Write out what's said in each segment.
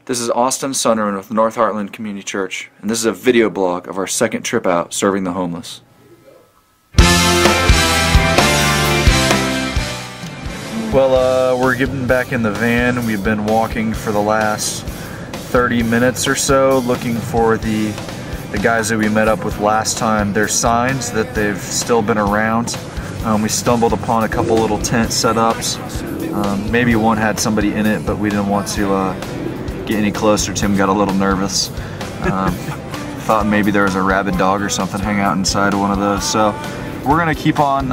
This is Austin Sunderman with North Heartland Community Church, and this is a video blog of our second trip out serving the homeless. Well, we're getting back in the van. We've been walking for the last 30 minutes or so looking for the guys that we met up with last time. There's signs that they've still been around. We stumbled upon a couple little tent setups. Maybe one had somebody in it, but we didn't want to get any closer. Tim got a little nervous. Thought maybe there was a rabid dog or something hang out inside of one of those. So we're gonna keep on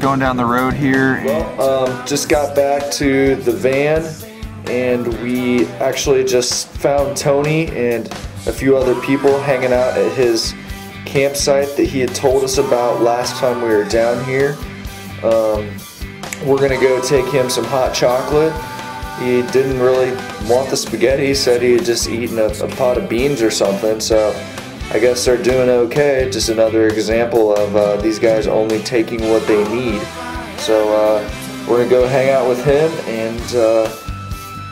going down the road here. Well, just got back to the van, and we actually just found Tony and a few other people hanging out at his campsite that he had told us about last time we were down here. We're gonna go take him some hot chocolate. He didn't really want the spaghetti. He said he had just eaten a pot of beans or something, so I guess they're doing okay. Just another example of these guys only taking what they need. So we're gonna go hang out with him and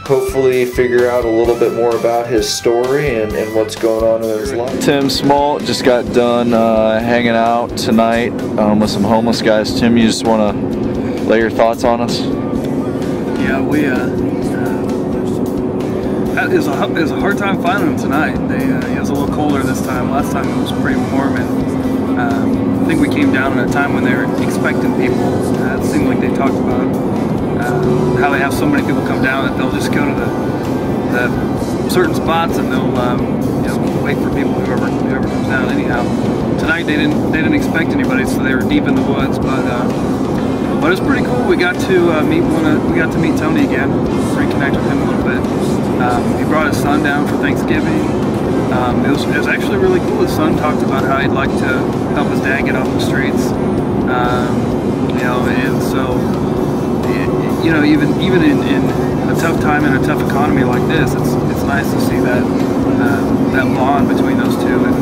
hopefully figure out a little bit more about his story and what's going on in his life. Tim Small just got done hanging out tonight with some homeless guys. Tim, you just want to lay your thoughts on us? Yeah, we it was a hard time finding them tonight. It was a little colder this time. Last time it was pretty warm, and I think we came down at a time when they were expecting people. It seemed like they talked about how they have so many people come down that they'll just go to the certain spots and they'll wait for people whoever comes down. Anyhow, tonight they didn't expect anybody, so they were deep in the woods, but it was pretty cool. We got to meet Tony again, reconnect with him a little bit. He brought his son down for Thanksgiving. It was actually really cool. His son talked about how he'd like to help his dad get off the streets. And so even in a tough time and a tough economy like this, it's nice to see that bond between those two. And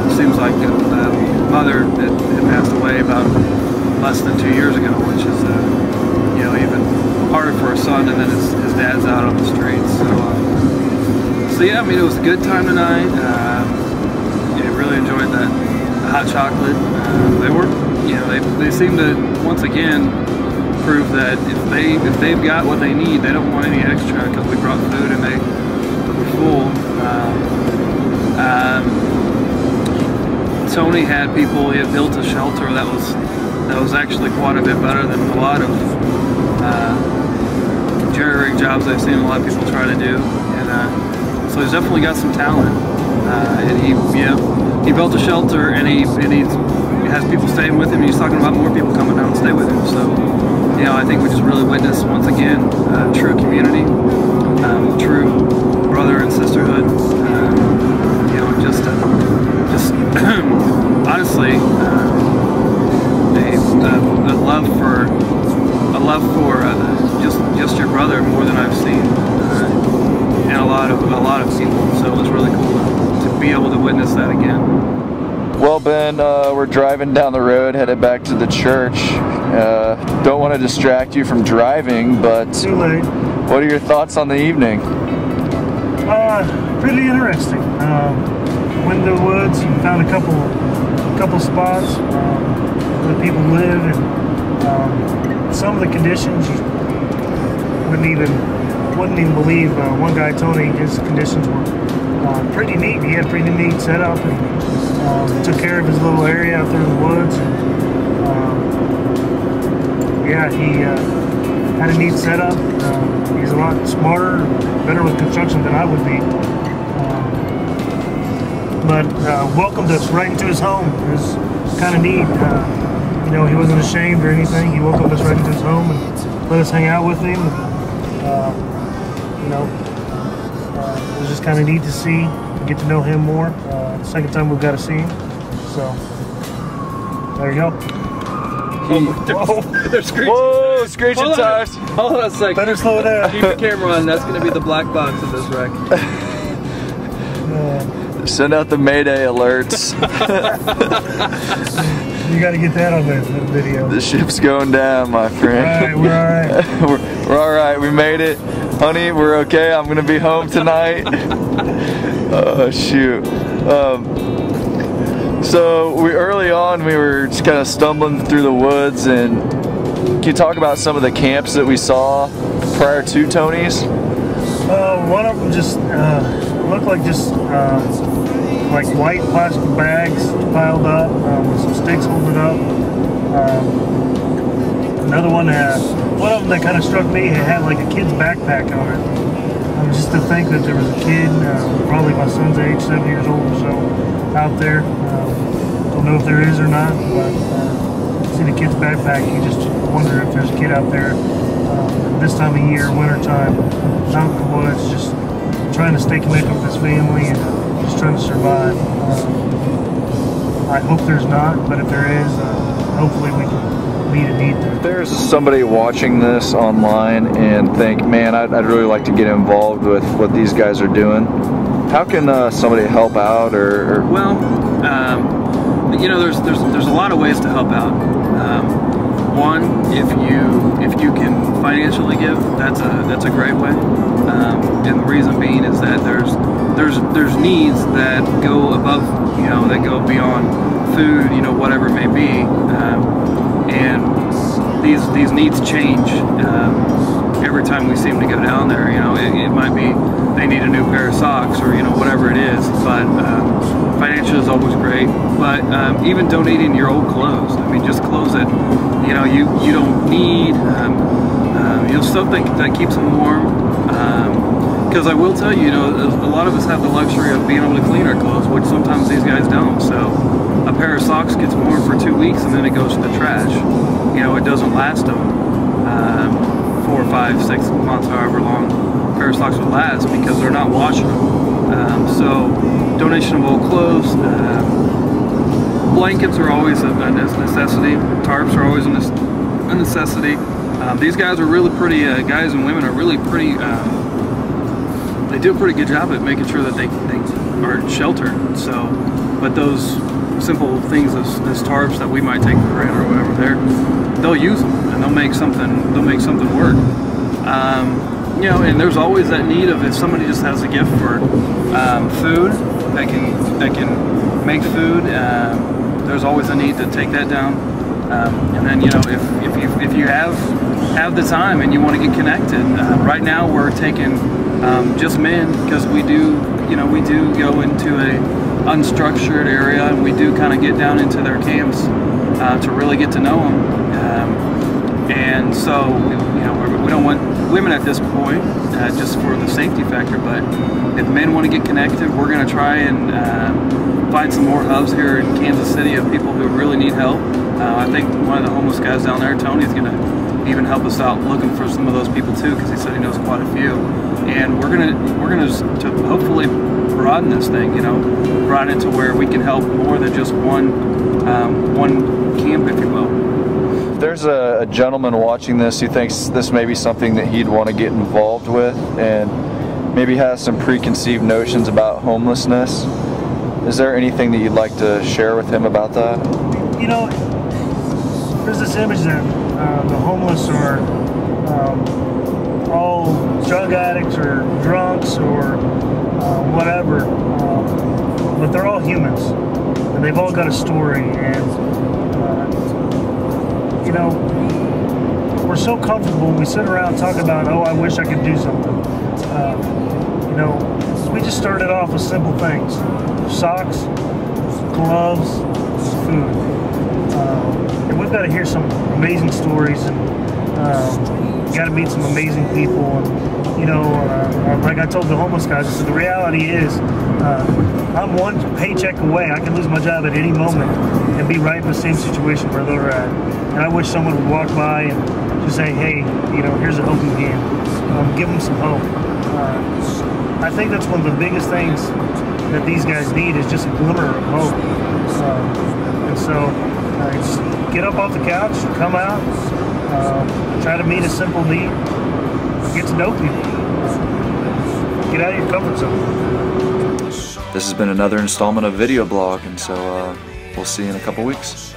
it seems like the mother had passed away about less than 2 years ago, which is even harder for a son, and then his dad's out on the streets. So yeah, I mean, it was a good time tonight. Really enjoyed the hot chocolate. They seem to once again prove that if they've got what they need, they don't want any extra, because we brought food and they were full. Tony had people. He had built a shelter that was actually quite a bit better than a lot of jerry rig jobs I've seen a lot of people try to do, and so he's definitely got some talent. And he built a shelter, and he has people staying with him. And he's talking about more people coming down and stay with him. So I think we just really witnessed once again true community, true brother and sisterhood. Just honestly, a love for just your brother more than I've seen, and a lot of people. So it was really cool to be able to witness that again. Well, Ben, we're driving down the road, headed back to the church. Don't want to distract you from driving, but too late. What are your thoughts on the evening? Pretty interesting. Went into the woods and found a couple spots where people live, and some of the conditions you wouldn't even believe. One guy, Tony, his conditions were pretty neat. He had a pretty neat setup, and took care of his little area out there in the woods. And, he had a neat setup. He's a lot smarter, better with construction than I would be. But welcomed us right into his home. It was kind of neat. He wasn't ashamed or anything. He welcomed us right into his home and let us hang out with him. It was just kind of neat to see, get to know him more. Second time we've got to see him. So there you go. Whoa, they're screeching. Whoa, screeching tires. Hold on a second. Better slow down. Keep the camera on. That's going to be the black box of this wreck. Send out the Mayday alerts. You got to get that on the video. The ship's going down, my friend. All right, we're all right. We're all right. We made it. Honey, we're okay. I'm gonna be home tonight. Oh shoot. So early on we were just kind of stumbling through the woods, and can you talk about some of the camps that we saw prior to Tony's? One of them just looked like like white plastic bags piled up with some sticks holding up. Another one of them that kind of struck me had like a kid's backpack on it. Just to think that there was a kid, probably my son's age, 7 years old or so, out there. Don't know if there is or not, but see the kid's backpack, you just wonder if there's a kid out there this time of year, wintertime, out in the woods, just trying to stay connected with his family and just trying to survive. I hope there's not, but if there is, hopefully we can meet a need there. If there's somebody watching this online and think, man, I'd really like to get involved with what these guys are doing, how can somebody help out? Or Well, you know, there's a lot of ways to help out. One, if you can financially give, that's a great way. And the reason being is that there's needs that go above, you know, that go beyond food, you know, whatever it may be. And these needs change every time we seem to go down there. You know, it might be they need a new pair of socks, or you know, whatever it is. But financial is always great. But even donating your old clothes. I mean, just clothes that you know you don't need. You know, something that keeps them warm. Because I will tell you, you know, a lot of us have the luxury of being able to clean our clothes, which sometimes these guys don't. So a pair of socks gets worn for 2 weeks and then it goes to the trash. You know, it doesn't last them 4, 5, 6 months, however long a pair of socks would last, because they're not washing them. So donation of old clothes. Blankets are always a necessity. Tarps are always a necessity. These guys are really pretty, guys and women are really pretty, they do a pretty good job at making sure that they are sheltered. So, but those simple things as tarps that we might take for granted or whatever, they'll use them and they'll make something work. You know, and there's always that need of, if somebody just has a gift for food, that can make food. There's always a need to take that down. And then, you know, if you have the time and you want to get connected, right now we're taking just men, because we do go into a unstructured area, and we do kind of get down into their camps to really get to know them. And so, you know, we don't want women at this point, just for the safety factor. But if men want to get connected, we're going to try and find some more hubs here in Kansas City of people who really need help. I think one of the homeless guys down there, Tony, is going to even help us out looking for some of those people too, because he said he knows quite a few. And we're gonna to hopefully broaden this thing, you know, broaden it to where we can help more than just one camp, if you will. if there's a gentleman watching this who thinks this may be something that he'd want to get involved with, and maybe has some preconceived notions about homelessness, is there anything that you'd like to share with him about that? You know, there's this image that the homeless are all drug addicts or drunks or whatever, but they're all humans, and they've all got a story. And you know, we're so comfortable when we sit around talking about, oh, I wish I could do something. You know, we just started off with simple things: socks, gloves, food. And we've got to hear some amazing stories, and got to meet some amazing people. And you know, like I told the homeless guys, I said, the reality is, I'm one paycheck away. I can lose my job at any moment and be right in the same situation where they're at. And I wish someone would walk by and just say, hey, you know, here's a helping hand. Give them some hope. I think that's one of the biggest things that these guys need, is just a glimmer of hope. And so, just get up off the couch, come out, try to meet a simple need, get to know people, get out of your comfort zone. This has been another installment of Video Blog, and so we'll see you in a couple weeks.